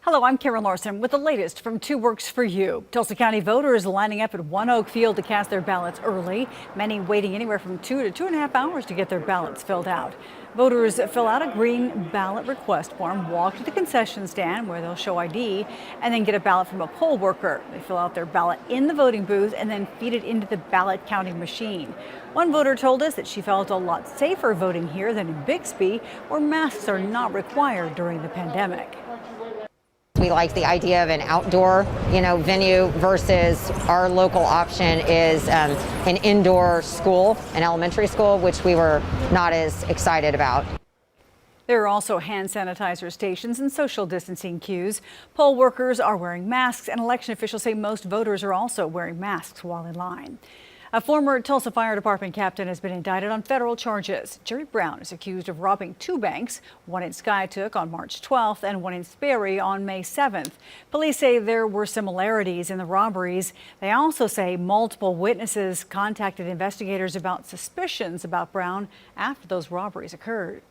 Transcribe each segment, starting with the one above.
Hello, I'm Karen Larson with the latest from 2 Works for You. Tulsa County voters lining up at One Oak Field to cast their ballots early, many waiting anywhere from 2 to 2.5 hours to get their ballots filled out. Voters fill out a green ballot request form, walk to the concession stand where they'll show ID, and then get a ballot from a poll worker. They fill out their ballot in the voting booth and then feed it into the ballot counting machine. One voter told us that she felt a lot safer voting here than in Bixby, where masks are not required during the pandemic. We like the idea of an outdoor, venue versus our local option is an indoor school, an elementary school, which we were not as excited about. There are also hand sanitizer stations and social distancing cues. Poll workers are wearing masks, and election officials say most voters are also wearing masks while in line. A former Tulsa Fire Department captain has been indicted on federal charges. Jerry Brown is accused of robbing 2 banks, one in Skiatook on March 12th and one in Sperry on May 7th. Police say there were similarities in the robberies. They also say multiple witnesses contacted investigators about suspicions about Brown after those robberies occurred.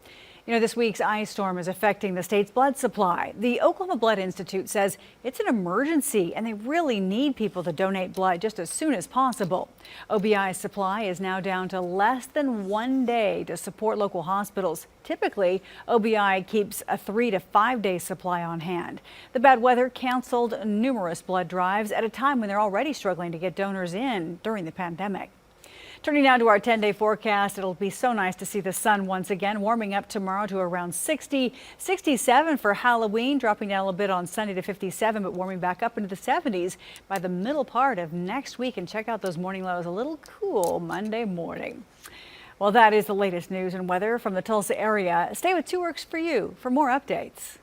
This week's ice storm is affecting the state's blood supply. The Oklahoma Blood Institute says it's an emergency and they really need people to donate blood just as soon as possible. OBI's supply is now down to less than 1 day to support local hospitals. Typically, OBI keeps a 3 to 5 day supply on hand. The bad weather canceled numerous blood drives at a time when they're already struggling to get donors in during the pandemic. Turning now to our 10-day forecast, it'll be so nice to see the sun once again, warming up tomorrow to around 60, 67 for Halloween, dropping down a little bit on Sunday to 57, but warming back up into the 70s by the middle part of next week. And check out those morning lows, a little cool Monday morning. Well, that is the latest news and weather from the Tulsa area. Stay with 2 Works for You for more updates.